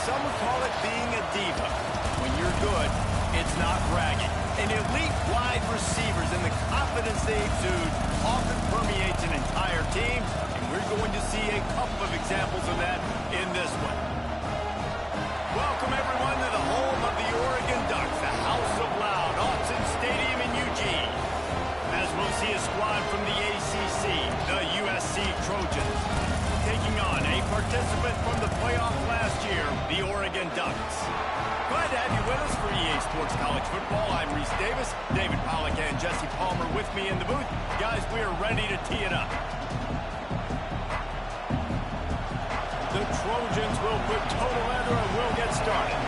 some would call it being a diva. When you're good, it's not bragging. And elite wide receivers and the confidence they exude often permeates an entire team, and we're going to see a couple of examples of that in this one. Welcome, everyone, to the home of the Oregon Ducks, the House of Loud, Autzen Stadium in Eugene. As we'll see a squad from the ACC, the USC Trojans, taking on a participant from the playoff last year, the Oregon Ducks. Glad to have you with us for EA Sports College Football. I'm Reese Davis, David Pollack and Jesse Palmer with me in the booth. Guys, we are ready to tee it up. The Trojans will put total leather and we'll get started.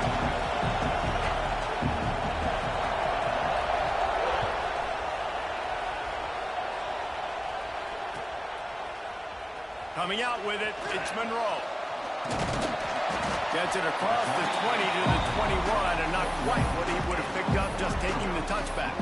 Coming out with it, it's Monroe. Gets it across the 20 to the 21, and not quite what he would have picked up just taking the touchback.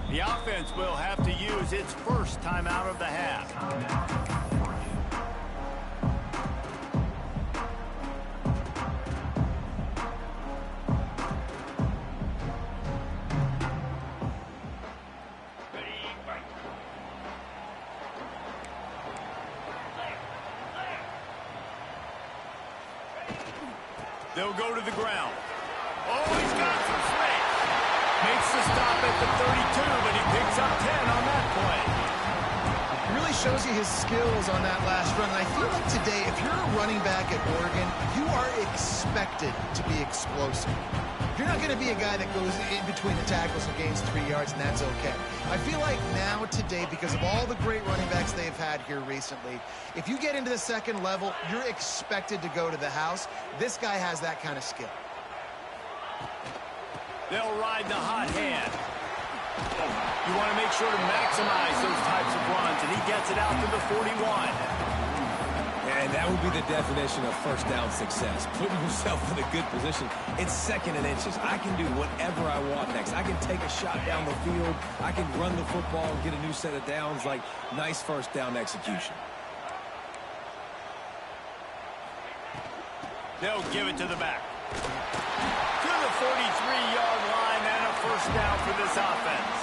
The offense will have to use its first time out of the half. They'll go to the ground. Oh, he's got some space. Makes the stop at the 32, but he picks up 10 on that play. It really shows you his skills on that last run. And I feel like today, if you're a running back at Oregon, you are expected to be explosive. You're not going to be a guy that goes in between the tackles and gains 3 yards, and that's okay. I feel like now, today, because of all the great running backs they've had here recently, if you get into the second level, you're expected to go to the house. This guy has that kind of skill. They'll ride the hot hand. You want to make sure to maximize those types of runs, and he gets it out to the 41. And that would be the definition of first down success. Putting yourself in a good position. It's second and inches. I can do whatever I want next. I can take a shot down the field. I can run the football and get a new set of downs. Like, nice first down execution. They'll give it to the back. To the 43-yard line and a first down for this offense.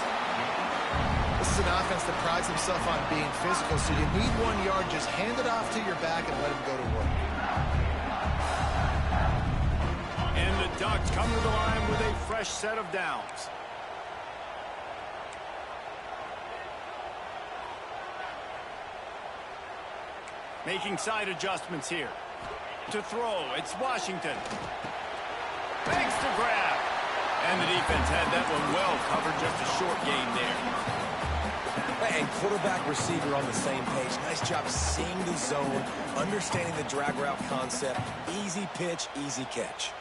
This is an offense that prides himself on being physical, so you need 1 yard, just hand it off to your back and let him go to work. And the Ducks come to the line with a fresh set of downs. Making side adjustments here. To throw, it's Washington. Makes the grab. And the defense had that one well covered, just a short gain there. And quarterback, receiver on the same page. Nice job seeing the zone, understanding the drag route concept. Easy pitch, easy catch.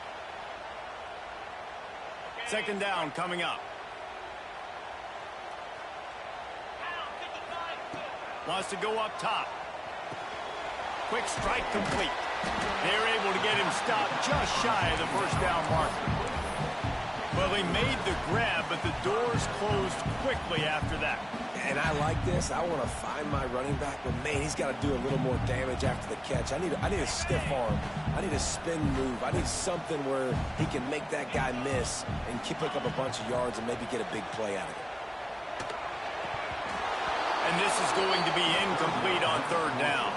Second down coming up. Wants to go up top. Quick strike complete. They're able to get him stopped just shy of the first down marker. Well, he made the grab, but the doors closed quickly after that. And I like this. I want to find my running back, but man, he's got to do a little more damage after the catch. I need a stiff arm. I need a spin move. I need something where he can make that guy miss and pick up a bunch of yards and maybe get a big play out of it. And this is going to be incomplete on third down.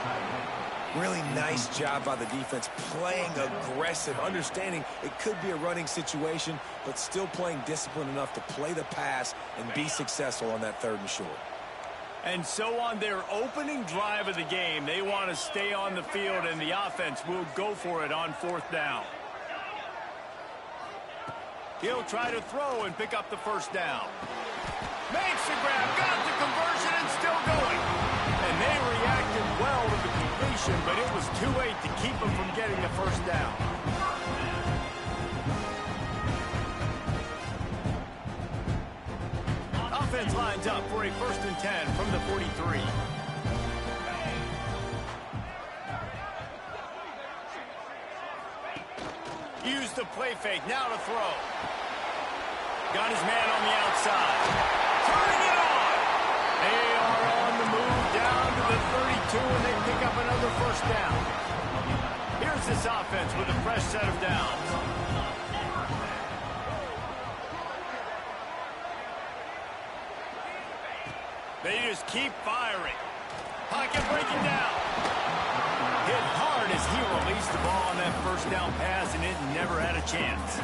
Really nice job by the defense, playing aggressive, understanding it could be a running situation, but still playing disciplined enough to play the pass and be successful on that third and short. And so on their opening drive of the game, they want to stay on the field, and the offense will go for it on fourth down. He'll try to throw and pick up the first down. Makes the grab, got the conversion, and still going. And they reacted well to the completion, but it was too late to keep him from getting the first down. Offense lines up for a 1st and 10 from the 43. Used the play fake. Now to throw. Got his man on the outside. Turning it on. They are on the move down to the 32, and they pick up another first down. Here's this offense with a fresh set of downs. They just keep firing. Pocket breaking down. Hit hard as he released the ball on that first down pass, and it never had a chance.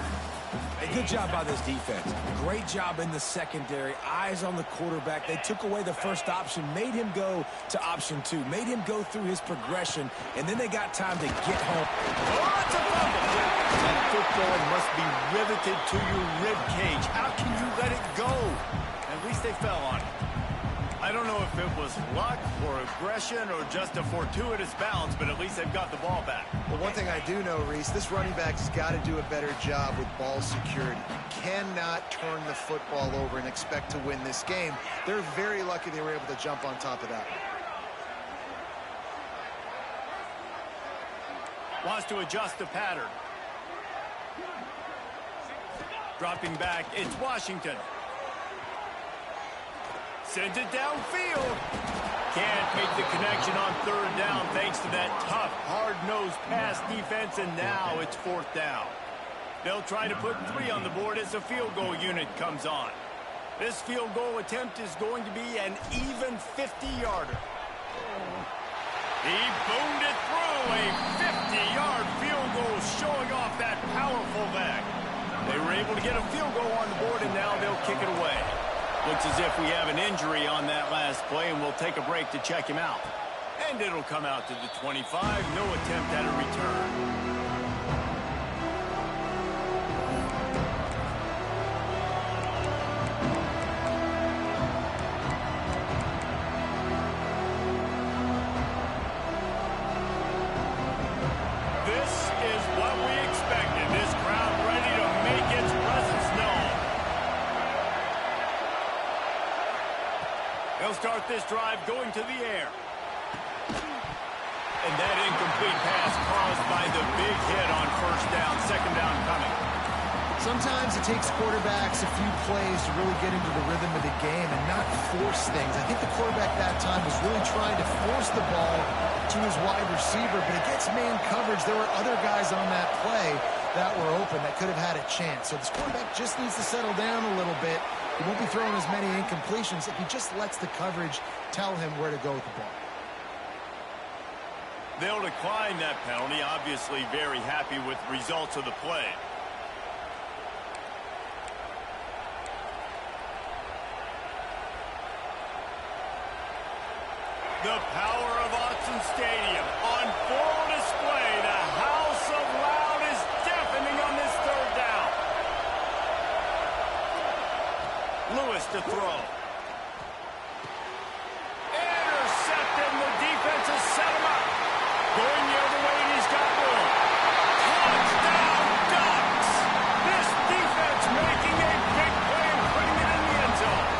A good job by this defense. Great job in the secondary. Eyes on the quarterback. They took away the first option, made him go to option 2, made him go through his progression, and then they got time to get home. Oh, it's a fumble. That football must be riveted to your rib cage. How can you let it go? At least they fell on it. I don't know if it was luck or aggression or just a fortuitous bounce, but at least they've got the ball back. Well, one thing I do know, Reese, this running back has got to do a better job with ball security. Cannot turn the football over and expect to win this game. They're very lucky they were able to jump on top of that. Wants to adjust the pattern. Dropping back, it's Washington. Sends it downfield. Can't make the connection on third down thanks to that tough, hard-nosed pass defense, and now it's fourth down. They'll try to put 3 on the board as the field goal unit comes on. This field goal attempt is going to be an even 50-yarder. He boomed it through, a 50-yard field goal showing off that powerful leg. They were able to get a field goal on the board, and now they'll kick it away. Looks as if we have an injury on that last play, and we'll take a break to check him out. And it'll come out to the 25. No attempt at a return. This is what we expected. This crowd ready to make its presence known. They'll start this drive going to the air. And that incomplete pass caused by the big hit on first down. Second down coming. Sometimes it takes quarterbacks a few plays to really get into the rhythm of the game and not force things. I think the quarterback that time was really trying to force the ball to his wide receiver, but against man coverage, there were other guys on that play that were open that could have had a chance. So this quarterback just needs to settle down a little bit. He won't be throwing as many incompletions if he just lets the coverage tell him where to go with the ball. They'll decline that penalty. Obviously very happy with the results of the play. The power of Autzen Stadium on full display. The house of loud is deafening on this third down. Lewis to throw. Intercepted, and the defense has set him up. Going the other way, and he's got room. Touchdown, Ducks! This defense making a big play and putting it in the end zone.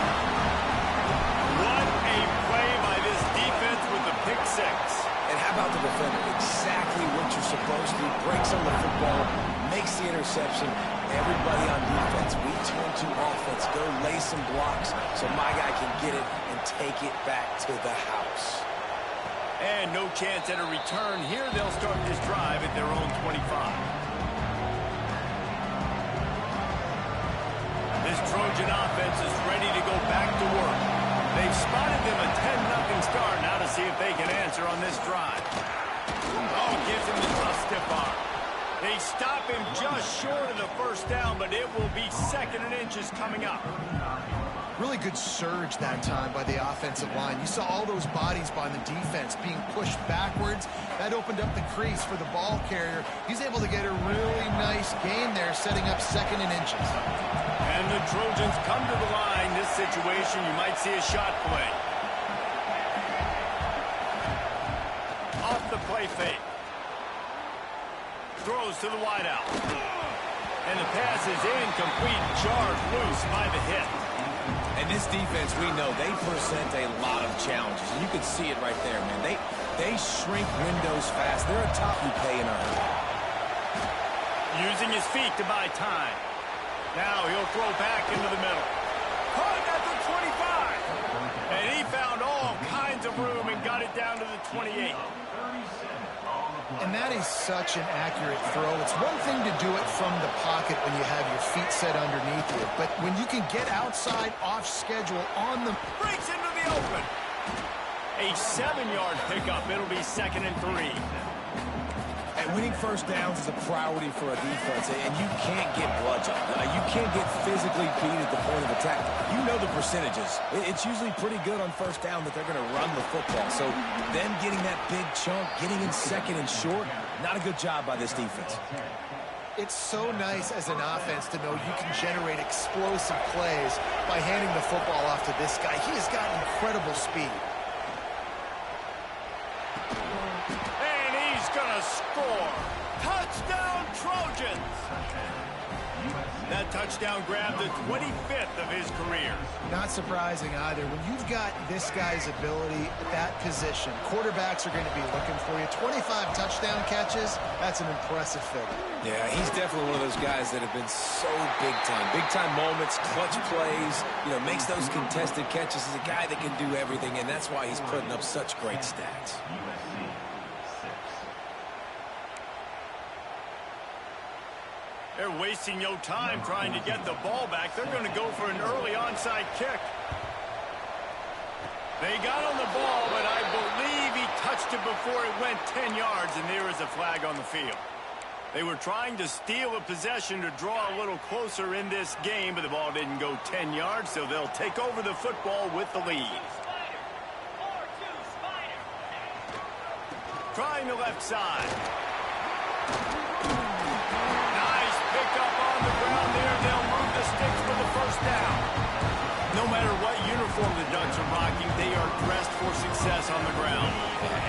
What a play by this defense with the pick six. And how about the defender? Exactly what you're supposed to. Breaks on the football, makes the interception. Everybody on defense, we turn to offense. Go lay some blocks so my guy can get it and take it back to the house. And no chance at a return. Here they'll start this drive at their own 25. This Trojan offense is ready to go back to work. They've spotted them a 10-0 start. Now to see if they can answer on this drive. Oh, gives him the tough stiff arm. They stop him just short of the first down, but it will be second and inches coming up. Really good surge that time by the offensive line. You saw all those bodies by the defense being pushed backwards. That opened up the crease for the ball carrier. He's able to get a really nice gain there, setting up second and inches. And the Trojans come to the line. This situation, you might see a shot play. Off the play fake. Throws to the wideout. And the pass is incomplete, charged loose by the hit. And this defense, we know, they present a lot of challenges. You can see it right there, man. They shrink windows fast. They're a top you pay in a hurry. Using his feet to buy time. Now he'll throw back into the middle. Caught at the 25. And he found all kinds of room and got it down to the 28. And that is such an accurate throw. It's one thing to do it from the pocket when you have your feet set underneath you, but when you can get outside, off schedule, on the... Breaks into the open. A 7-yard pickup. It'll be 2nd and 3. And winning first downs is a priority for a defense, and you can't get bludgeoned. You can't get physically beat at the point of attack. You know the percentages. It's usually pretty good on first down that they're going to run the football. So them getting that big chunk, getting in 2nd and short, not a good job by this defense. It's so nice as an offense to know you can generate explosive plays by handing the football off to this guy. He has got incredible speed. Gonna score. Touchdown, Trojans. That touchdown grabbed the 25th of his career. Not surprising either. When you've got this guy's ability at that position, quarterbacks are going to be looking for you. 25 touchdown catches, that's an impressive figure. Yeah, he's definitely one of those guys that have been so big time. Big time moments, clutch plays, makes those contested catches. He's a guy that can do everything, and that's why he's putting up such great stats. They're wasting no time trying to get the ball back. They're going to go for an early onside kick. They got on the ball, but I believe he touched it before it went 10 yards, and there is a flag on the field. They were trying to steal a possession to draw a little closer in this game, but the ball didn't go 10 yards, so they'll take over the football with the lead. Trying the left side. On the ground there, they'll move the sticks for the first down. No matter what uniform the Ducks are rocking, they are dressed for success on the ground.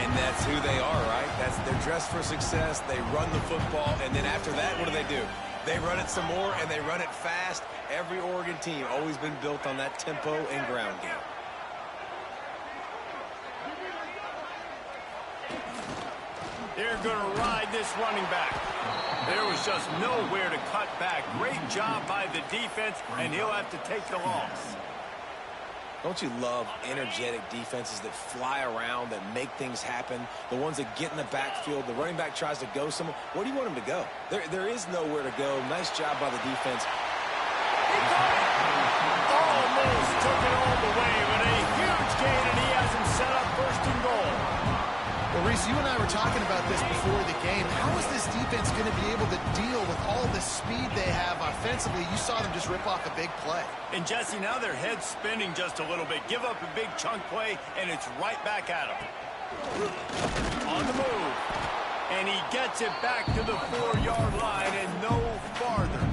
And that's who they are, right? They're dressed for success. They run the football, and then after that, what do? They run it some more, and they run it fast. Every Oregon team always been built on that tempo and ground game. They're going to ride this running back. There was just nowhere to cut back. Great job by the defense, and he'll have to take the loss. Don't you love energetic defenses that fly around, that make things happen? The ones that get in the backfield, the running back tries to go somewhere. Where do you want him to go? There is nowhere to go. Nice job by the defense. He caught it. Almost took it all the way, but a huge gain, and he has him set up 1st and goal. Well, Reese, you and I were talking about this before the game. How is this defense going to be able to deal with all the speed they have offensively? You saw them just rip off a big play. And, Jesse, now their head's spinning just a little bit. Give up a big chunk play, and it's right back at them. On the move. And he gets it back to the 4-yard line and no farther.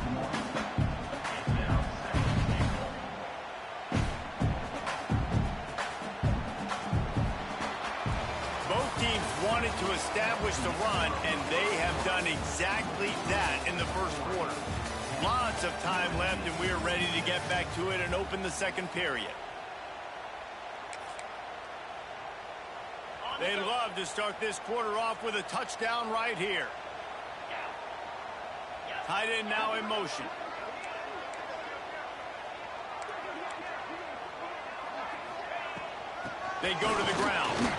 Wanted to establish the run, and they have done exactly that in the first quarter. Lots of time left, and we are ready to get back to it and open the 2nd period. They'd love to start this quarter off with a touchdown right here. Tight end now in motion. They go to the ground.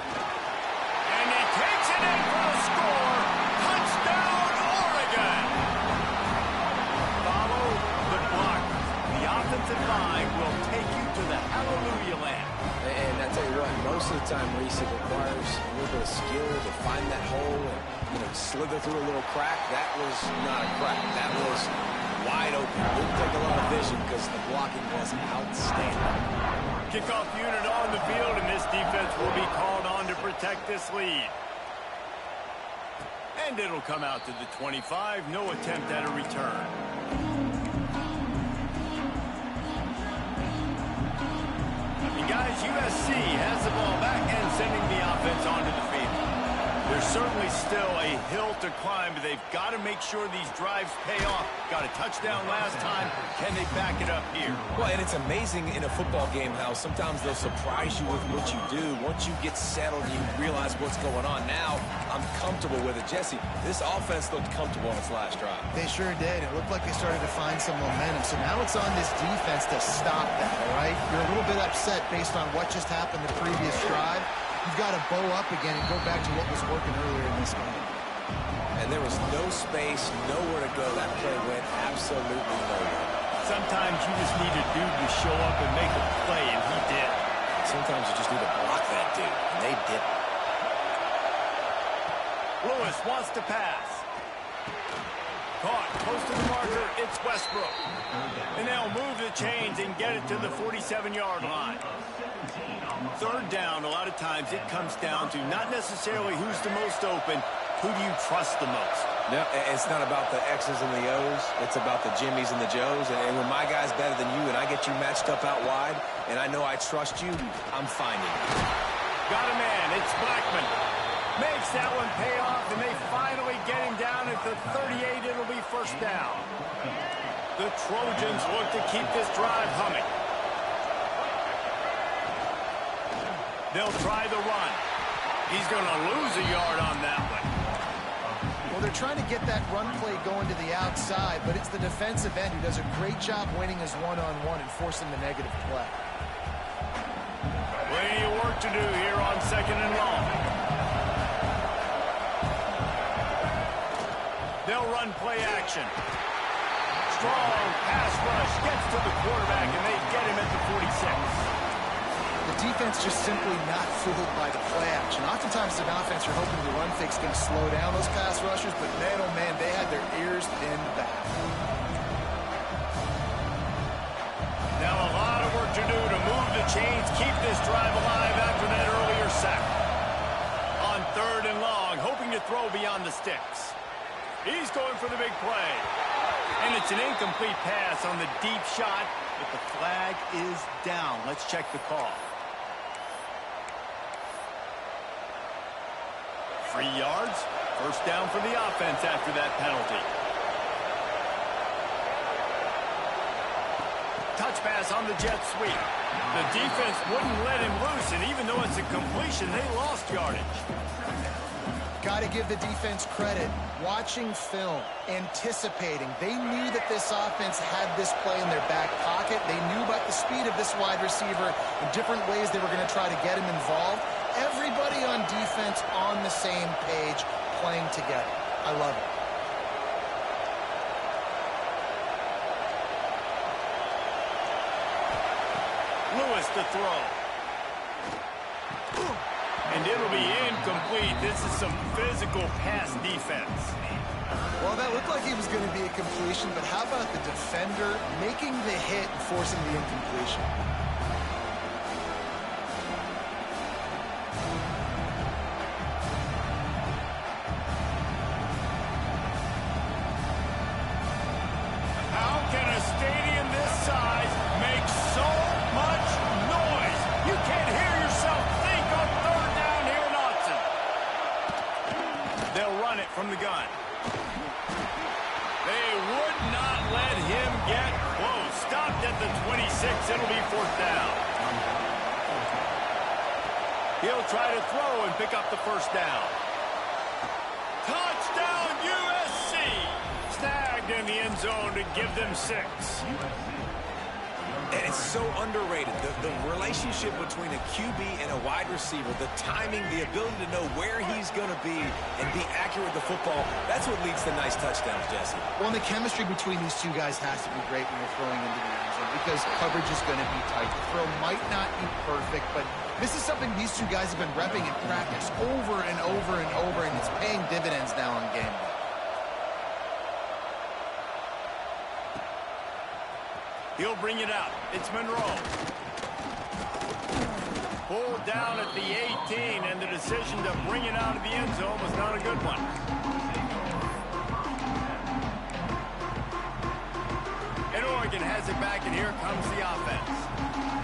Takes it in for a score. Touchdown, Oregon. Follow the block. The offensive line will take you to the hallelujah land. And I tell you what, most of the time, Reese, it requires a little bit of skill to find that hole and slither through a little crack. That was not a crack. That was wide open. Didn't take a lot of vision because the blocking was outstanding. Kickoff unit on the field, and this defense will be called on to protect this lead. And it'll come out to the 25. No attempt at a return. And guys, USC has the ball back and sending the offense onto the field. There's certainly still a hill to climb, but they've got to make sure these drives pay off. Got a touchdown last time. Can they back it up here? Well, and it's amazing in a football game how sometimes they'll surprise you with what you do. Once you get settled, you realize what's going on. Now, I'm comfortable with it. Jesse, this offense looked comfortable on its last drive. They sure did. It looked like they started to find some momentum. So now it's on this defense to stop that, all right? You're a little bit upset based on what just happened the previous drive. You've got to bow up again and go back to what was working earlier in this game. And there was no space, nowhere to go. That play went absolutely nowhere. Sometimes you just need a dude to show up and make a play, and he did. Sometimes you just need to block that dude, and they didn't. Lewis wants to pass. Caught close to the marker. It's Westbrook. And they'll move the chains and get it to the 47-yard line. Third down, a lot of times it comes down to not necessarily who's the most open, who do you trust the most? No, it's not about the X's and the O's. It's about the Jimmies and the Joes. And when my guy's better than you and I get you matched up out wide, and I know I trust you, I'm finding it. Got a man. It's Blackman. Makes that one pay off, and they finally get him down at the 38. It'll be first down. The Trojans look to keep this drive humming. They'll try the run. He's going to lose a yard on that one. Well, they're trying to get that run play going to the outside, but it's the defensive end who does a great job winning his one-on-one and forcing the negative play. Plenty of work to do here on second and long. They'll run play action. Strong pass rush gets to the quarterback, and they get him at the 46. The defense just simply not fooled by the play action. Oftentimes, as an offense, you're hoping the run fake's going to slow down those pass rushers, but man, oh man, they had their ears pinned back. Now a lot of work to do to move the chains, keep this drive alive after that earlier sack. On third and long, hoping to throw beyond the sticks. He's going for the big play. And it's an incomplete pass on the deep shot, but the flag is down. Let's check the call. 3 yards, first down for the offense after that penalty. Touch pass on the jet sweep. The defense wouldn't let him loose, and even though it's a completion, they lost yardage. Got to give the defense credit. Watching film, anticipating. They knew that this offense had this play in their back pocket. They knew about the speed of this wide receiver and different ways they were going to try to get him involved. Everybody on defense on the same page, playing together. I love it. Lewis to throw. And it'll be incomplete. This is some physical pass defense. Well, that looked like he was going to be a completion, but how about the defender making the hit and forcing the incompletion? How can a stadium this size make so much noise? You can't hear yourself think on third down here in Autzen. They'll run it from the gun. They would not let him get close. Stopped at the 26. It'll be fourth down. He'll try to throw and pick up the first down. Touchdown USC. Snagged in the end zone to give them 6. And it's so underrated. The relationship between a QB and a wide receiver, the timing, the ability to know where he's going to be and be accurate with the football, that's what leads to nice touchdowns, Jesse. Well, and the chemistry between these two guys has to be great when you're throwing into the end zone because coverage is going to be tight. The throw might not be perfect, but this is something these two guys have been repping in practice over and over and over, and it's paying dividends now on game day. He'll bring it out. It's Monroe. Pulled down at the 18, and the decision to bring it out of the end zone was not a good one. And Oregon has it back, and here comes the offense.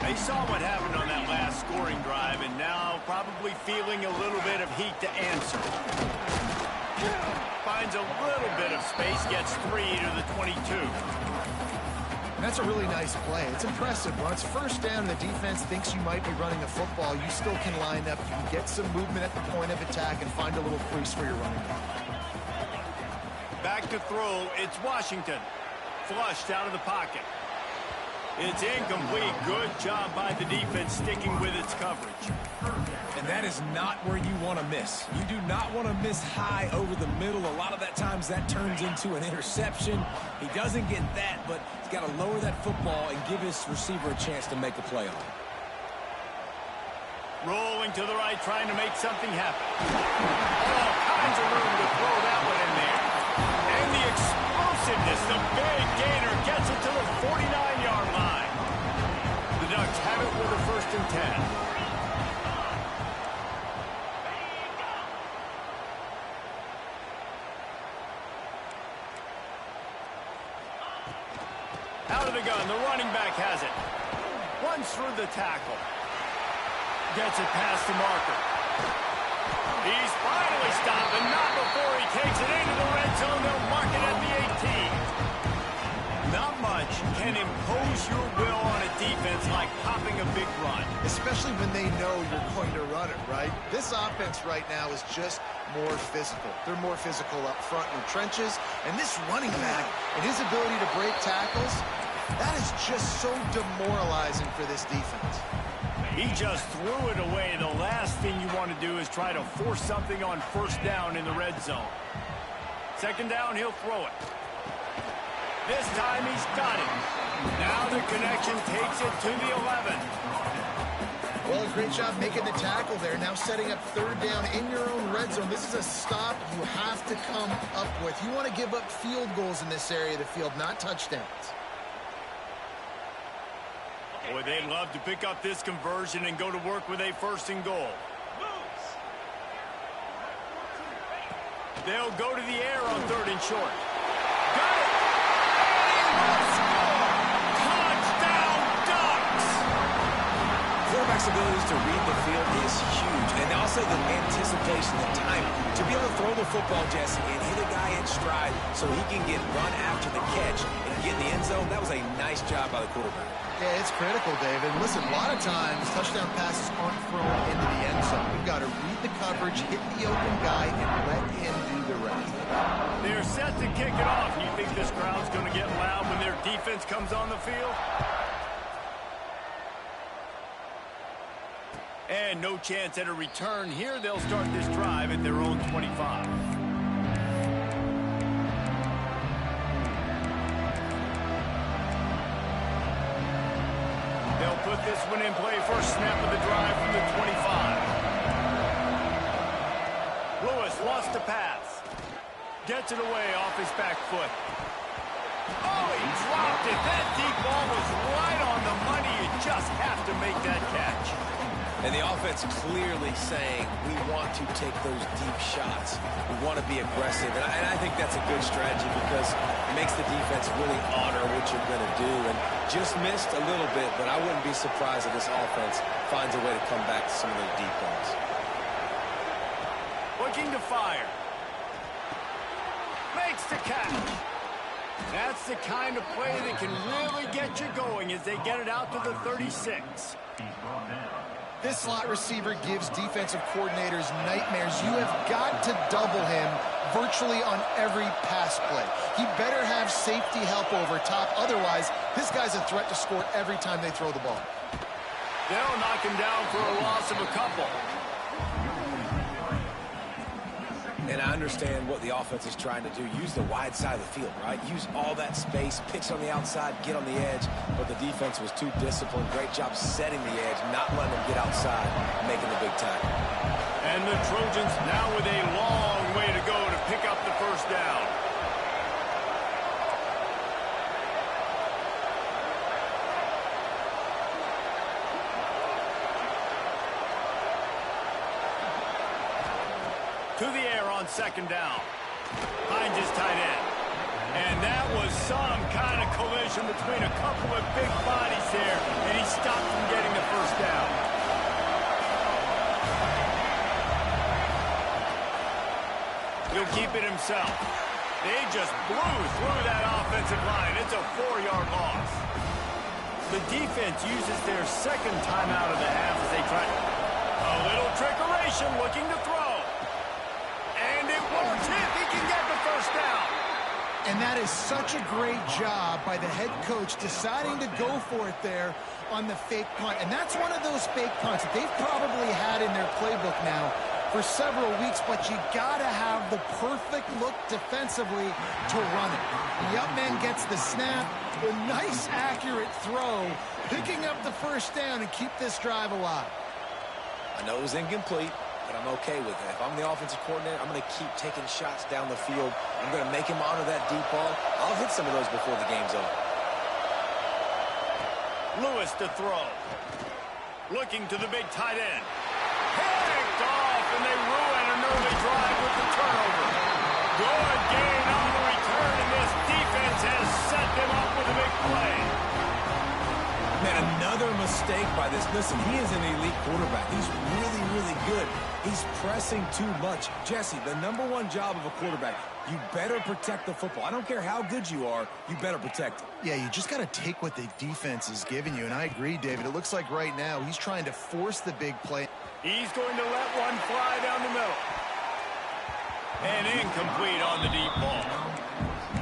They saw what happened on that last scoring drive, and now probably feeling a little bit of heat to answer. Finds a little bit of space, gets 3 to the 22. That's a really nice play. It's impressive. When it's first down and the defense thinks you might be running the football, you still can line up. You can get some movement at the point of attack and find a little crease for your running back. Back to throw. It's Washington. Flushed out of the pocket. It's incomplete. Good job by the defense sticking with its coverage. And that is not where you want to miss. You do not want to miss high over the middle. A lot of that times that turns into an interception. He doesn't get that, but he's got to lower that football and give his receiver a chance to make a play on it. Rolling to the right, trying to make something happen. All kinds of room to throw that one in there. And the explosiveness, the big gainer gets it to the 49-yard line. The Ducks have it with a 1st and 10. Out of the gun, the running back has it. Runs through the tackle. Gets it past the marker. He's finally stopped, and not before he takes it into the red zone. They'll mark it at the 18. Not much can impose your will on a defense like popping a big run. Especially when they know you're going to run it, right? This offense right now is just more physical. They're more physical up front in the trenches. And this running back and his ability to break tackles, that is just so demoralizing for this defense. He just threw it away. The last thing you want to do is try to force something on 1st down in the red zone. 2nd down, he'll throw it. This time he's got it. Now the connection takes it to the 11. Well, great job making the tackle there. Now setting up 3rd down in your own red zone. This is a stop you have to come up with. You want to give up field goals in this area of the field, not touchdowns. Boy, they'd love to pick up this conversion and go to work with a 1st and goal. They'll go to the air on 3rd and short. Got it! Touchdown, Ducks! Quarterback's abilities to read the field is huge. And also the anticipation, the time to be able to throw the football, Jesse, and hit a guy in stride so he can get run after the catch and get in the end zone. That was a nice job by the quarterback. Yeah, it's critical, David. Listen, a lot of times touchdown passes aren't thrown into the end zone. You've got to read the coverage, hit the open guy, and let him do the rest. They're set to kick it off. You think this crowd's going to get loud when their defense comes on the field? And no chance at a return here. They'll start this drive at their own 25. They'll put this one in play. First snap of the drive from the 25. Lewis wants to pass. Gets it away off his back foot. Oh, he dropped it. That deep ball was right on the money. You just have to make that catch. And the offense clearly saying, we want to take those deep shots. We want to be aggressive. And I think that's a good strategy because it makes the defense really honor what you're going to do. And just missed a little bit, but I wouldn't be surprised if this offense finds a way to come back to some of those deep balls. Looking to fire. Makes the catch. That's the kind of play that can really get you going as they get it out to the 36. This slot receiver gives defensive coordinators nightmares. You have got to double him virtually on every pass play. He better have safety help over top. Otherwise, this guy's a threat to score every time they throw the ball. They'll knock him down for a loss of a couple. And I understand what the offense is trying to do. Use the wide side of the field, right? Use all that space, pitch on the outside, get on the edge. But the defense was too disciplined. Great job setting the edge, not letting them get outside, making the big tackle. And the Trojans now with a long way to go to pick up the 1st down. To the air on 2nd down. Finds his tight end. And that was some kind of collision between a couple of big bodies there, and he stopped from getting the first down. He'll keep it himself. They just blew through that offensive line. It's a 4-yard loss. The defense uses their second timeout of the half as they try. A little trickeration, looking to throw. And it works. He can get the first down. And that is such a great job by the head coach deciding to go for it there on the fake punt. And that's one of those fake punts that they've probably had in their playbook now for several weeks, but you got to have the perfect look defensively to run it. The up man gets the snap, a nice accurate throw, picking up the first down and keep this drive alive. I know it was incomplete, but I'm okay with it. If I'm the offensive coordinator, I'm going to keep taking shots down the field. I'm going to make him honor that deep ball. I'll hit some of those before the game's over. Lewis to throw. Looking to the big tight end. Picked off, and they ruin an early drive with the turnover. Good gain on the return, and this defense has set them up with a big play. Man, another mistake by this. Listen, he is an elite quarterback. He's really, really good. He's pressing too much. Jesse, the #1 job of a quarterback, you better protect the football. I don't care how good you are, you better protect it. Yeah, you just got to take what the defense is giving you, and I agree, David. It looks like right now he's trying to force the big play. He's going to let one fly down the middle. And incomplete on the deep ball.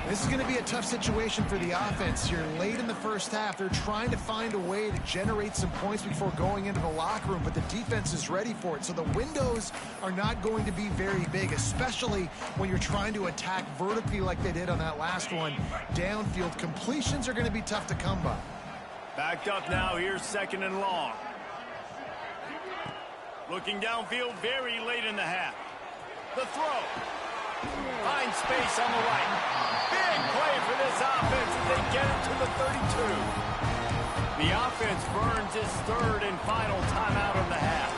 This is going to be a tough situation for the offense here. Late in the first half, they're trying to find a way to generate some points before going into the locker room, but the defense is ready for it. So the windows are not going to be very big, especially when you're trying to attack vertically like they did on that last one. Downfield completions are going to be tough to come by. Backed up now. Here's 2nd and long. Looking downfield very late in the half. The throw. Finds space on the right. Big play for this offense as they get it to the 32. The offense burns its 3rd and final timeout of the half.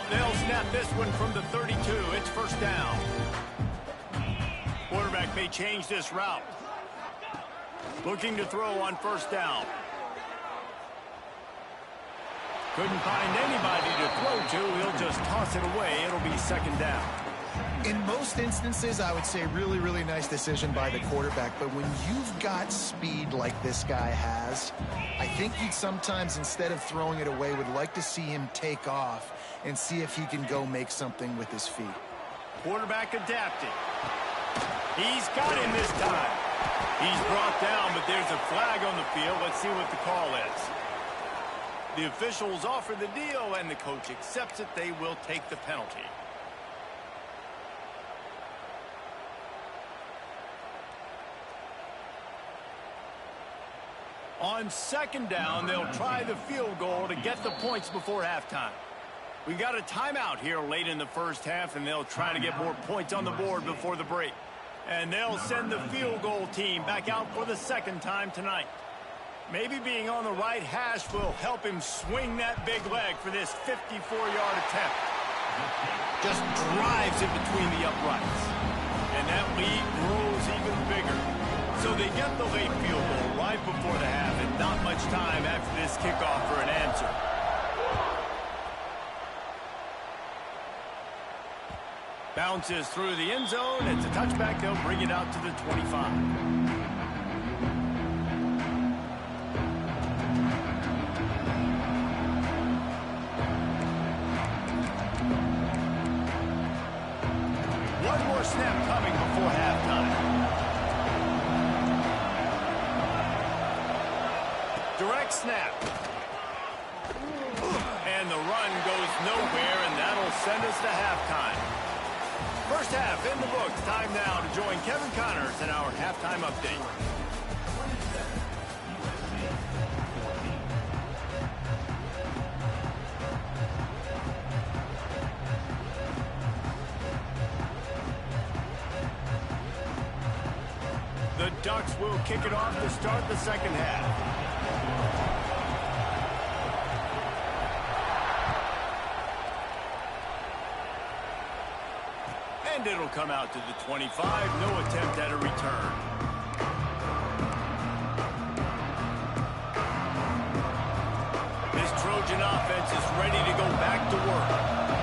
They'll snap this one from the 32. It's 1st down. Quarterback may change this route. Looking to throw on 1st down. Couldn't find anybody to throw to. He'll just toss it away. It'll be 2nd down. In most instances, I would say really, really nice decision by the quarterback. But when you've got speed like this guy has, I think you'd sometimes, instead of throwing it away, would like to see him take off and see if he can go make something with his feet. Quarterback adapted. He's got him this time. He's brought down, but there's a flag on the field. Let's see what the call is. The officials offer the deal, and the coach accepts it. They will take the penalty. On 2nd down, they'll try the field goal to get the points before halftime. We got a timeout here late in the first half, and they'll try to get more points on the board before the break. And they'll send the field goal team back out for the 2nd time tonight. Maybe being on the right hash will help him swing that big leg for this 54-yard attempt. Just drives it between the uprights. And that lead grows even bigger. So they get the late field goal right before the half, and not much time after this kickoff for an answer. Bounces through the end zone. It's a touchback. They'll bring it out to the 25. Snap coming before halftime. Direct snap. And the run goes nowhere, and that'll send us to halftime. First half in the books. Time now to join Kevin Connors in our halftime update. The Ducks will kick it off to start the 2nd half. And it'll come out to the 25. No attempt at a return. This Trojan offense is ready to go back to work.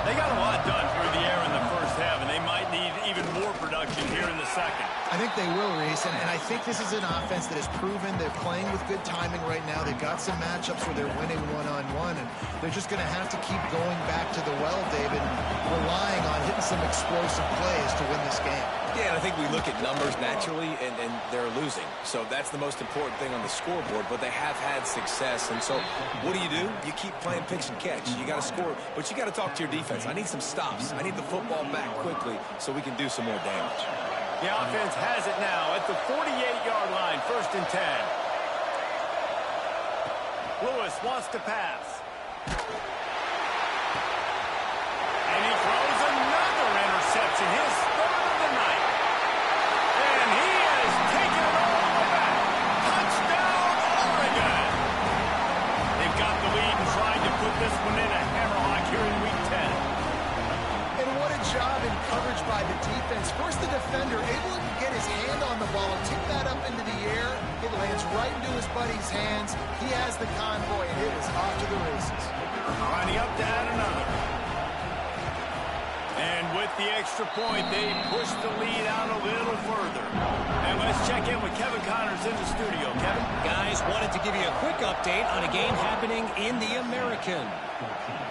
They got a lot done through the air in the first half, and they might need even more production here in the second. I think they will, Reese, and I think this is an offense that has proven they're playing with good timing right now. They've got some matchups where they're winning one-on-one, and they're just going to have to keep going back to the well, David, and relying on hitting some explosive plays to win this game. Yeah, and I think we look at numbers naturally, and they're losing. So that's the most important thing on the scoreboard, but they have had success. And so what do? You keep playing pitch and catch. You got to score, but you got to talk to your defense. I need some stops. I need the football back quickly so we can do some more damage. The offense has it now at the 48-yard line, 1st and 10. Lewis wants to pass. And he throws another interception, his third of the night. And he has taken it all the way back. Touchdown, Oregon! They've got the lead and trying to put this one in a hammerlock here in Week 10. And what a job in coverage by the defense. First, the defender able to get his hand on the ball and tip that up into the air. It lands right into his buddy's hands. He has the convoy, and it is off to the races. Lining up to add another. And with the extra point, they push the lead out a little further. And let's check in with Kevin Connors in the studio. Kevin? Guys, wanted to give you a quick update on a game happening in the American.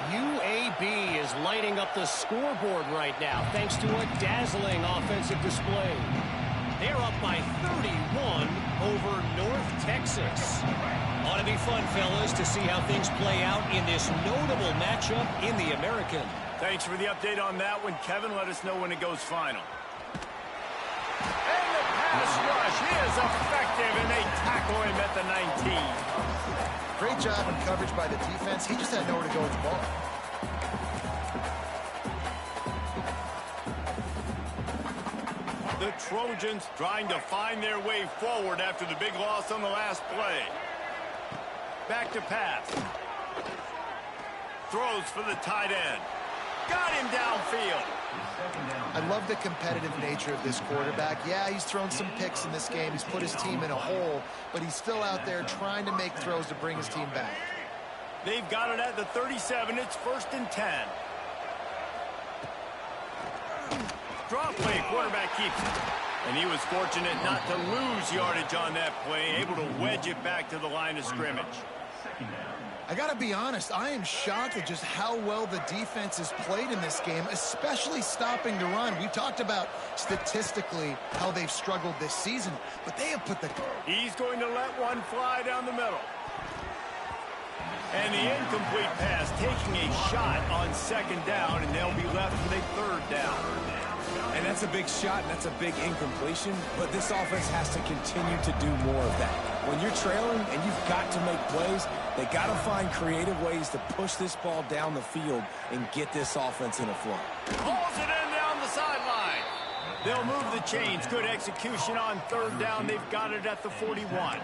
UAB is lighting up the scoreboard right now thanks to a dazzling offensive display. They're up by 31 over North Texas. Ought to be fun, fellas, to see how things play out in this notable matchup in the American. Thanks for the update on that one, Kevin. Let us know when it goes final. And the pass rush is effective, and they tackle him at the 19. Great job in coverage by the defense. He just had nowhere to go with the ball. The Trojans trying to find their way forward after the big loss on the last play. Back to pass. Throws for the tight end. Got him downfield. I love the competitive nature of this quarterback. Yeah, he's thrown some picks in this game. He's put his team in a hole, but he's still out there trying to make throws to bring his team back. They've got it at the 37. It's 1st and 10. Draw play, quarterback keeps it. And he was fortunate not to lose yardage on that play, able to wedge it back to the line of scrimmage. I got to be honest, I am shocked at just how well the defense has played in this game, especially stopping the run. We talked about statistically how they've struggled this season, but they have put the... He's going to let one fly down the middle. And the incomplete pass taking a shot on 2nd down, and they'll be left with a 3rd down. And that's a big shot, and that's a big incompletion, but this offense has to continue to do more of that. When you're trailing and you've got to make plays, they got to find creative ways to push this ball down the field and get this offense in a flow. Pulls it in down the sideline. They'll move the chains. Good execution on 3rd down. They've got it at the 41.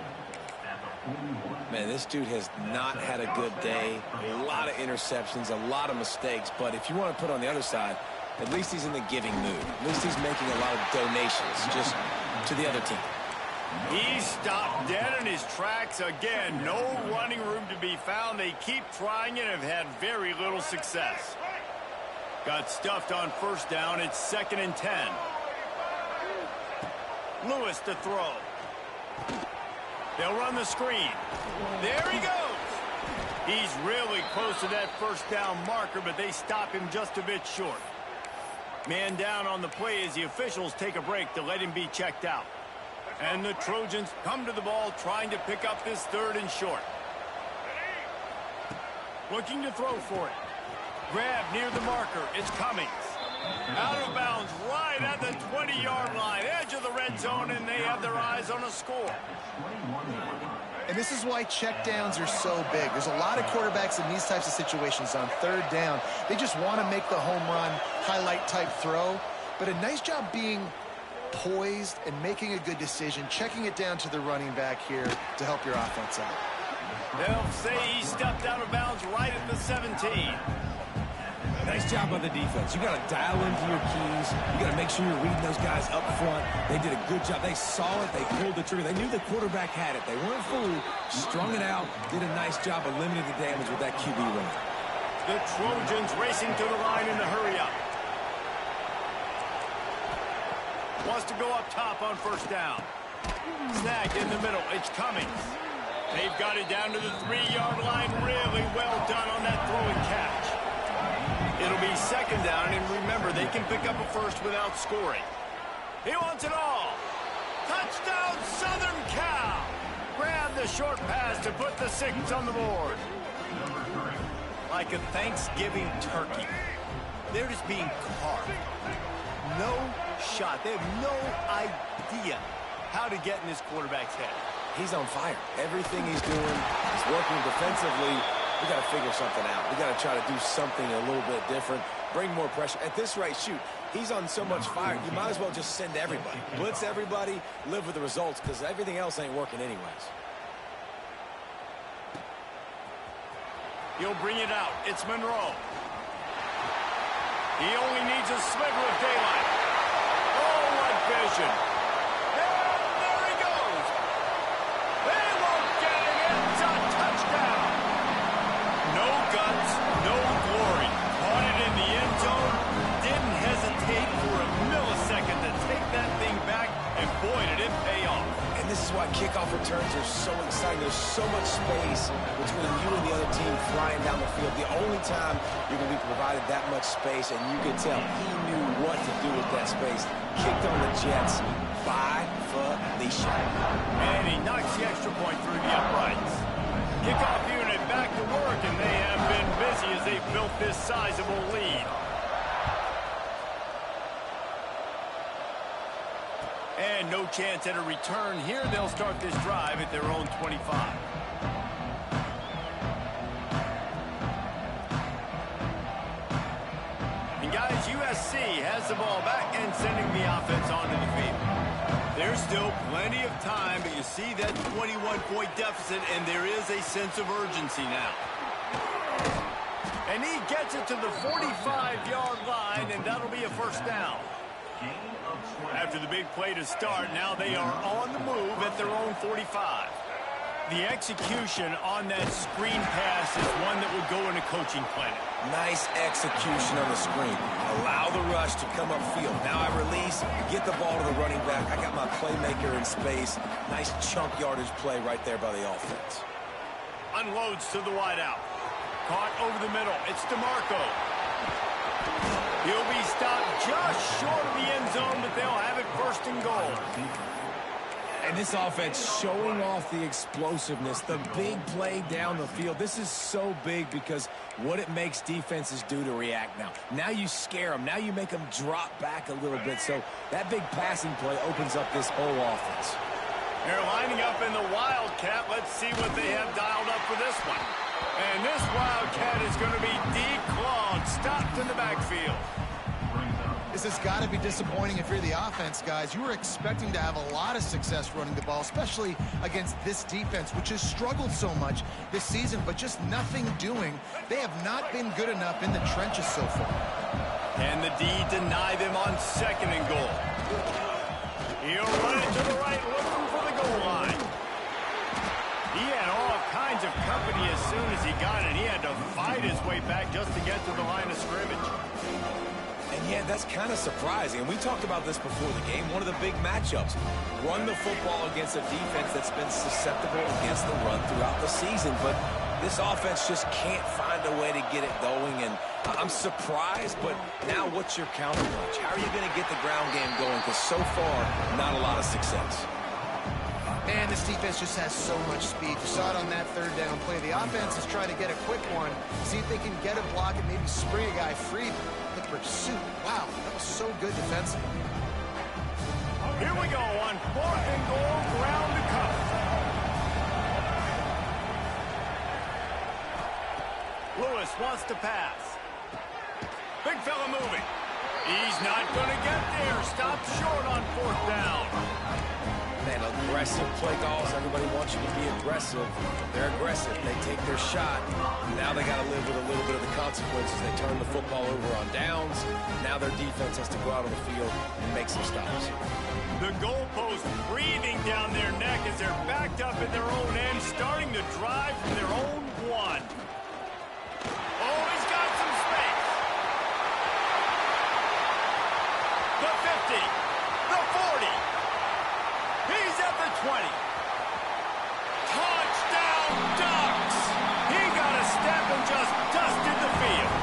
Man, this dude has not had a good day. A lot of interceptions, a lot of mistakes, but if you want to put on the other side, at least he's in the giving mood. At least he's making a lot of donations just to the other team. He stopped dead in his tracks again. No running room to be found. They keep trying and have had very little success. Got stuffed on 1st down. It's 2nd and 10. Lewis to throw. They'll run the screen. There he goes. He's really close to that 1st down marker, but they stop him just a bit short. Man down on the play as the officials take a break to let him be checked out. And the Trojans come to the ball trying to pick up this 3rd and short. Looking to throw for it. Grab near the marker. It's Cummings. Out of bounds right at the 20-yard line. Edge of the red zone, and they have their eyes on a score. And this is why checkdowns are so big. There's a lot of quarterbacks in these types of situations on 3rd down. They just want to make the home run, highlight-type throw. But a nice job being poised and making a good decision, checking it down to the running back here to help your offense out. They'll say he stepped out of bounds right at the 17. Nice job by the defense. You got to dial into your keys. You got to make sure you're reading those guys up front. They did a good job. They saw it. They pulled the trigger. They knew the quarterback had it. They weren't fooled. Strung it out. Did a nice job of limiting the damage with that QB run. The Trojans racing to the line in the hurry-up. Wants to go up top on first down. Snagged in the middle. It's Cummings. They've got it down to the 3-yard line. Really well done on that throw and catch. It'll be second down, and remember, they can pick up a first without scoring. He wants it all. Touchdown, Southern Cal. Grab the short pass to put the 6 on the board. Like a Thanksgiving turkey. They're just being carved. No shot. They have no idea how to get in this quarterback's head. He's on fire. Everything he's doing is working defensively. We got to figure something out. We got to try to do something a little bit different. Bring more pressure. At this rate, shoot, he's on so much fire. You might as well just send everybody. Blitz everybody, live with the results, because everything else ain't working anyways. He'll bring it out. It's Monroe. He only needs a sliver of daylight. Oh, what vision. And there he goes. They won't get it. It's a touchdown. No guts, no glory. Caught it in the end zone. Didn't hesitate for a millisecond to take that thing back. And boy, did it pay off. And this is why kickoff returns are so exciting. There's so much space between you and the other team flying down the field. The only time you're going to be provided that much space, and you can tell he knew what to do with that space. Kicked on the Jets by Felicia. And he knocks the extra point through the uprights. Kickoff unit back to work, and they have been busy as they built this sizable lead. And no chance at a return here. They'll start this drive at their own 25. And guys, USC has the ball back and sending the offense onto the field. There's still plenty of time, but you see that 21-point deficit, and there is a sense of urgency now. And he gets it to the 45-yard line, and that'll be a first down. After the big play to start, now they are on the move at their own 45. The execution on that screen pass is one that would go in a coaching clinic. Nice execution on the screen. Allow the rush to come upfield. Now I release, get the ball to the running back. I got my playmaker in space. Nice chunk yardage play right there by the offense. Unloads to the wideout. Caught over the middle. It's DeMarco. He'll be stopped just short of the end zone, but they'll have it first and goal. And this offense showing off the explosiveness, the big play down the field. This is so big because what it makes defenses do to react now. Now you scare them. Now you make them drop back a little bit. So that big passing play opens up this whole offense. They're lining up in the Wildcat. Let's see what they have dialed up for this one. And this Wildcat is going to be declawed, stopped in the backfield. This has got to be disappointing if you're the offense, guys. You were expecting to have a lot of success running the ball, especially against this defense, which has struggled so much this season, but just nothing doing. They have not been good enough in the trenches so far. And the D deny them on second and goal. He'll run it to the right, looking for the goal line. He had all kinds of company as soon as he got it. He had to fight his way back just to get to the line of scrimmage. And yeah, that's kind of surprising. And we talked about this before the game. One of the big matchups. Run the football against a defense that's been susceptible against the run throughout the season. But this offense just can't find a way to get it going. And I'm surprised, but now what's your counterpunch? How are you going to get the ground game going? Because so far, not a lot of success. Man, this defense just has so much speed. You saw it on that third down play. The offense is trying to get a quick one, see if they can get a block and maybe spring a guy free. The pursuit, wow, that was so good defensively. Here we go on 4th and goal, ground to cover. Lewis wants to pass. Big fella moving. He's not going to get there. Stopped short on 4th down. Man, aggressive play calls. Everybody wants you to be aggressive. They're aggressive. They take their shot. Now they got to live with a little bit of the consequences. They turn the football over on downs. Now their defense has to go out on the field and make some stops. The goalpost breathing down their neck as they're backed up in their own end, starting to drive from their own one. Oh, he's got some space. The 50, the 40. He's at the 20. Touchdown, Ducks! He got a step and just dusted the field.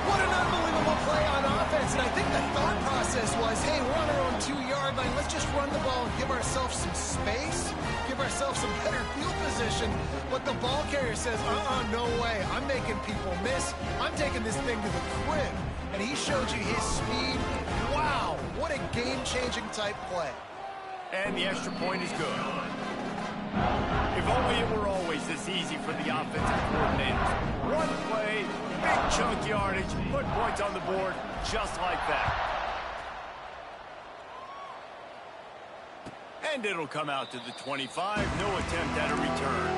What an unbelievable play on offense, and I think the thought process was, hey, we're on our own 2-yard line. Let's just run the ball and give ourselves some space, give ourselves some better field position. But the ball carrier says, no way. I'm making people miss. I'm taking this thing to the crib. And he showed you his speed. Wow, what a game-changing type play. And the extra point is good. If only it were always this easy for the offensive coordinators. One play, big chunk yardage, put points on the board just like that. And it'll come out to the 25. No attempt at a return.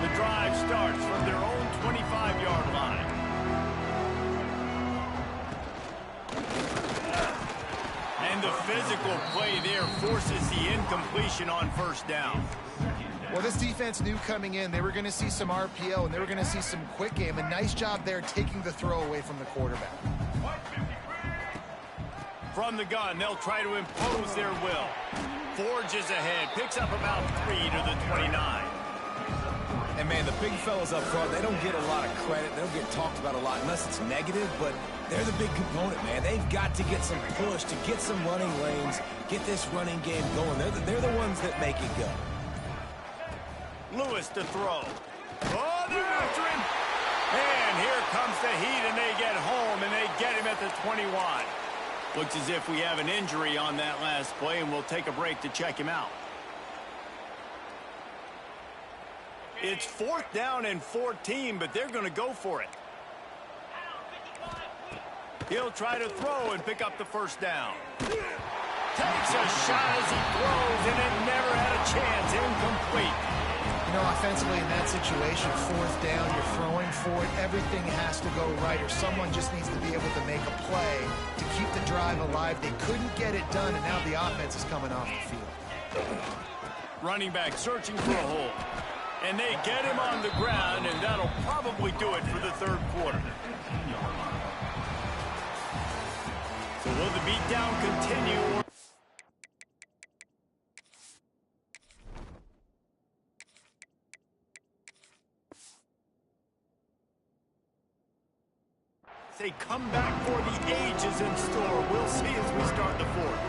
The drive starts from their own 25-yard line. And the physical play there forces the incompletion on first down. Well, this defense knew coming in they were going to see some RPO and they were going to see some quick game. A nice job there taking the throw away from the quarterback. From the gun, they'll try to impose their will. Forges ahead, picks up about 3 to the 29. And, man, the big fellas up front, they don't get a lot of credit. They don't get talked about a lot unless it's negative, but they're the big component, man. They've got to get some push, to get some running lanes, get this running game going. They're the ones that make it go. Lewis to throw. Oh, they're after him. And here comes the heat, and they get home, and they get him at the 21. Looks as if we have an injury on that last play, and we'll take a break to check him out. It's 4th down and 14, but they're going to go for it. He'll try to throw and pick up the first down. Takes a shot as he throws, and it never had a chance. Incomplete. You know, offensively in that situation, 4th down, you're throwing for it. Everything has to go right, or someone just needs to be able to make a play to keep the drive alive. They couldn't get it done, and now the offense is coming off the field. Running back searching for a hole. And they get him on the ground, and that'll probably do it for the 3rd quarter. So will the beatdown continue? They come back for the ages in store. We'll see as we start the 4th.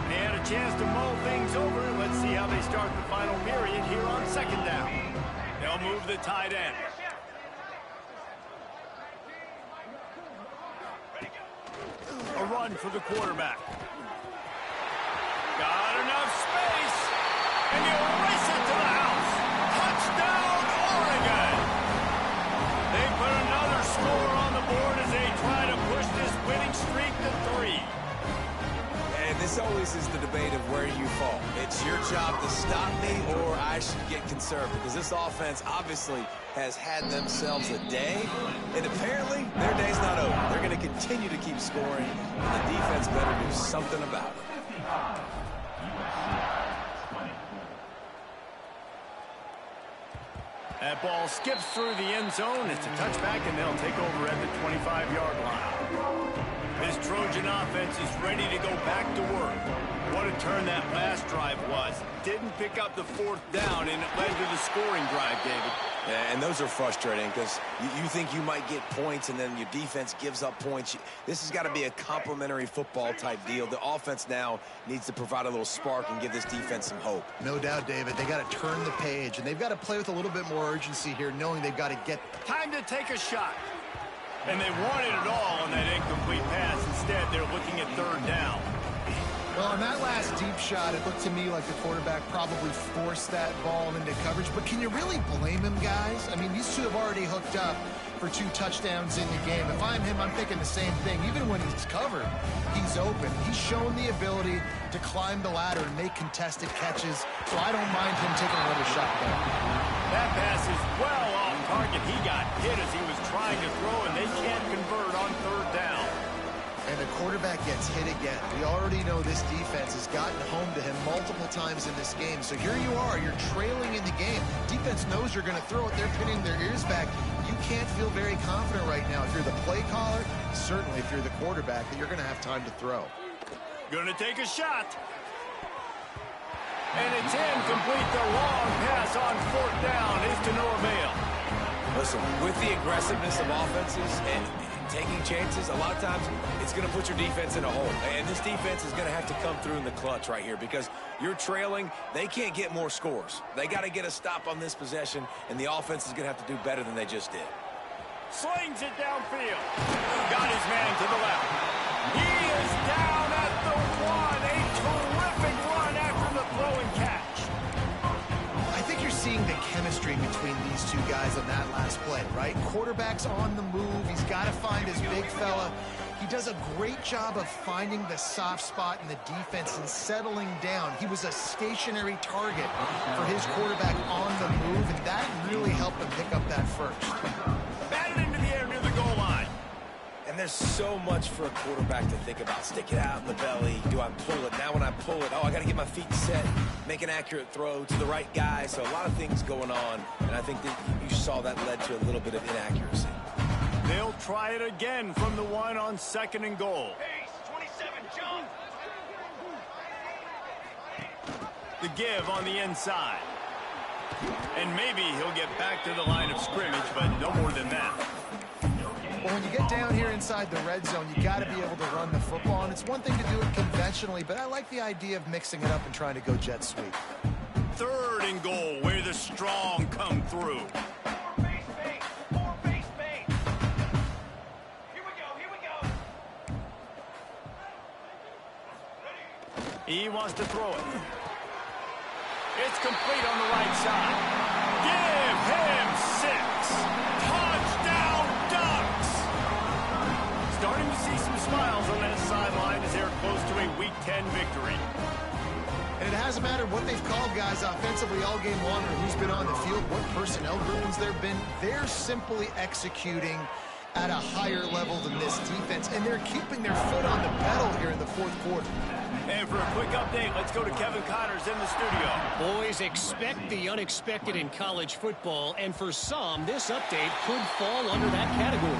They had a chance to mull things over. Let's see how they start the final period here on 2nd down. They'll move the tight end. A run for the quarterback. Got enough space. And he'll race it to the house. Touchdown, Oregon. They put another score on the board as they try to push this winning streak to 3. And this always is the debate of where you fall. It's your job to stop me or I should get conservative, because this offense obviously has had themselves a day, and apparently their day's not over. They're going to continue to keep scoring, and the defense better do something about it. That ball skips through the end zone. It's a touchback, and they'll take over at the 25-yard line. This Trojan offense is ready to go back to work. What a turn that last drive was. Didn't pick up the 4th down, and it led to the scoring drive, David. Yeah, and those are frustrating because you think you might get points and then your defense gives up points. This has got to be a complementary football type deal. The offense now needs to provide a little spark and give this defense some hope. No doubt, David. They got to turn the page, and they've got to play with a little bit more urgency here, knowing they've got to get... Time to take a shot. And they wanted it all on that incomplete pass. Instead, they're looking at 3rd down. Well, on that last deep shot, it looked to me like the quarterback probably forced that ball into coverage. But can you really blame him, guys? I mean, these two have already hooked up for 2 touchdowns in the game. If I'm him, I'm thinking the same thing. Even when he's covered, he's open. He's shown the ability to climb the ladder and make contested catches, so I don't mind him taking another shot there. That pass is well off target. He got hit as he was trying to throw, and they can't convert on 3rd down. And the quarterback gets hit again. We already know this defense has gotten home to him multiple times in this game. So here you are, you're trailing in the game. Defense knows you're going to throw it. They're pinning their ears back. You can't feel very confident right now. If you're the play caller, certainly if you're the quarterback, that you're going to have time to throw. Going to take a shot. And it's incomplete. The long pass on 4th down is to no avail. Listen, with the aggressiveness of offenses and taking chances, a lot of times it's going to put your defense in a hole. And this defense is going to have to come through in the clutch right here because you're trailing. They can't get more scores. They got to get a stop on this possession, and the offense is going to have to do better than they just did. Slings it downfield. Got his man to the left. He is down at the 1. A terrific run after the throw and catch. I think you're seeing the chemistry between these two guys on that last play, right? Quarterback's on the move. He's got to find his big fella. He does a great job of finding the soft spot in the defense and settling down. He was a stationary target for his quarterback on the move, and that really helped him pick up that first. Batted into the air near the goal line. And there's so much for a quarterback to think about. Stick it out in the belly. Do I pull it? Now when I pull it, I got to get my feet set, make an accurate throw to the right guy. So a lot of things going on, and I think that you saw that led to a little bit of inaccuracy. They'll try it again from the 1 on 2nd and goal. Pace, 27, jump. The give on the inside. And maybe he'll get back to the line of scrimmage, but no more than that. Well, when you get down here inside the red zone, you got to be able to run the football. And it's one thing to do it conventionally, but I like the idea of mixing it up and trying to go jet sweep. 3rd and goal, where the strong come through. He wants to throw it. It's complete on the right side. Give him 6. Touchdown Ducks! Starting to see some smiles on that sideline as they're close to a Week 10 victory. And it hasn't mattered what they've called guys offensively all game long or who's been on the field, what personnel groupings there have been. They're simply executing at a higher level than this defense, and they're keeping their foot on the pedal here in the 4th quarter. And for a quick update, let's go to Kevin Connors in the studio. Boys, expect the unexpected in college football, and for some, this update could fall under that category.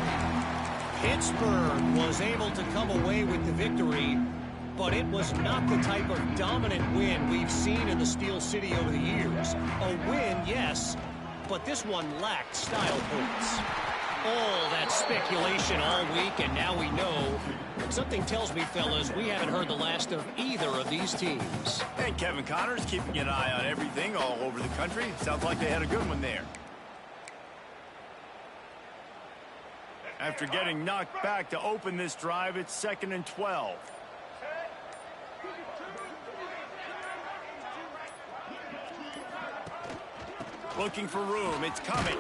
Pittsburgh was able to come away with the victory, but it was not the type of dominant win we've seen in the Steel City over the years. A win, yes, but this one lacked style points. All that speculation all week, and now we know. Something tells me, fellas, we haven't heard the last of either of these teams. And Kevin Connors keeping an eye on everything all over the country. Sounds like they had a good one there. After getting knocked back to open this drive, it's 2nd and 12. Looking for room. It's Cummings.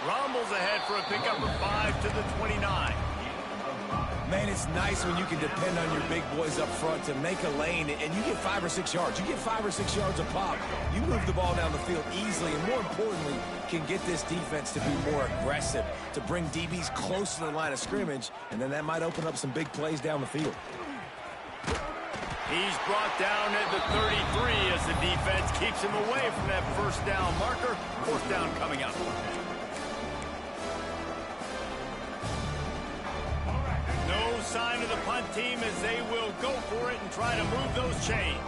Rumbles ahead for a pickup of 5 to the 29. Man, it's nice when you can depend on your big boys up front to make a lane, and you get 5 or 6 yards. You get 5 or 6 yards a pop. You move the ball down the field easily, and more importantly, can get this defense to be more aggressive, to bring DBs close to the line of scrimmage, and then that might open up some big plays down the field. He's brought down at the 33 as the defense keeps him away from that 1st down marker. 4th down coming up. No sign of the punt team as they will go for it and try to move those chains.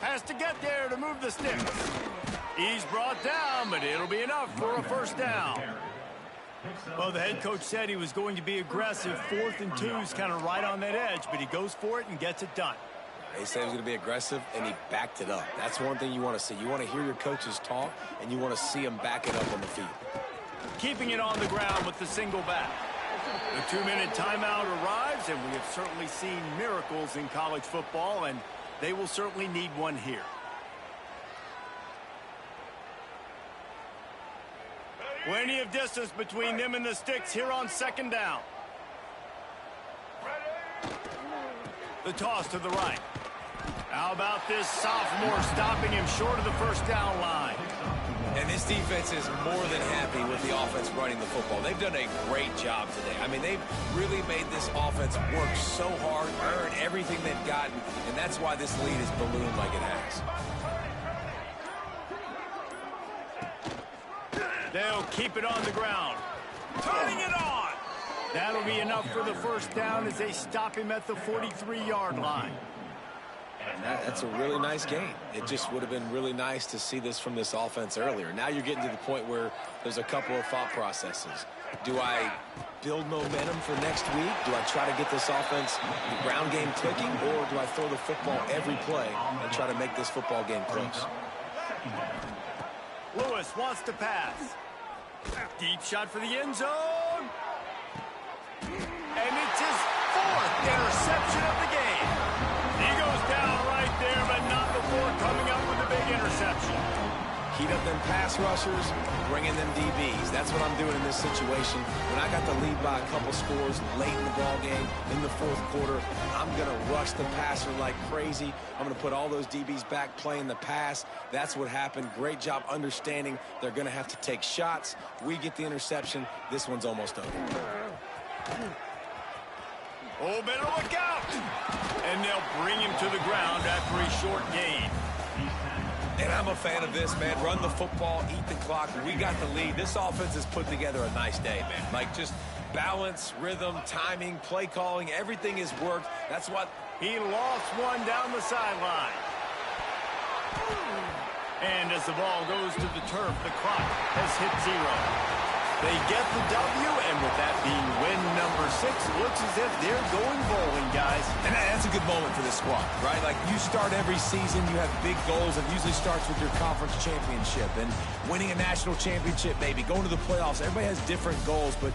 Has to get there to move the sticks. He's brought down, but it'll be enough for a first down. Well, the head coach said he was going to be aggressive. 4th and 2 is kind of right on that edge, but he goes for it and gets it done. He said he was going to be aggressive, and he backed it up. That's one thing you want to see. You want to hear your coaches talk, and you want to see them back it up on the field. Keeping it on the ground with the single back. The 2-minute timeout arrives, and we have certainly seen miracles in college football, and they will certainly need one here. Plenty of distance between them and the sticks here on 2nd down. The toss to the right. How about this sophomore stopping him short of the first down line? And this defense is more than happy with the offense running the football. They've done a great job today. I mean, they've really made this offense work so hard, earn everything they've gotten, and that's why this lead is ballooned like it has. They'll keep it on the ground. Turning it on. That'll be enough for the first down as they stop him at the 43-yard line. And that's a really nice game. It just would have been really nice to see this from this offense earlier. Now you're getting to the point where there's a couple of thought processes. Do I build momentum for next week? Do I try to get this offense, the ground game clicking, or do I throw the football every play and try to make this football game close? Lewis wants to pass. Deep shot for the end zone. And it's his 4th interception of the game. He goes down right there, but not before coming up with a big interception. Heat up them pass rushers, bring in them DBs. That's what I'm doing in this situation. When I got the lead by a couple scores late in the ball game, in the 4th quarter, I'm going to rush the passer like crazy. I'm going to put all those DBs back playing the pass. That's what happened. Great job understanding they're going to have to take shots. We get the interception. This one's almost over. Oh, better look out. And they'll bring him to the ground after a short gain. And I'm a fan of this, man. Run the football, eat the clock. We got the lead. This offense has put together a nice day, man. Like, just balance, rhythm, timing, play calling, everything has worked. That's what... He lost one down the sideline. And as the ball goes to the turf, the clock has hit 0. They get the W, and with that being win number 6, looks as if they're going bowling, guys. And that's a good moment for this squad, right? Like, you start every season, you have big goals. It usually starts with your conference championship and winning a national championship, maybe going to the playoffs. Everybody has different goals, but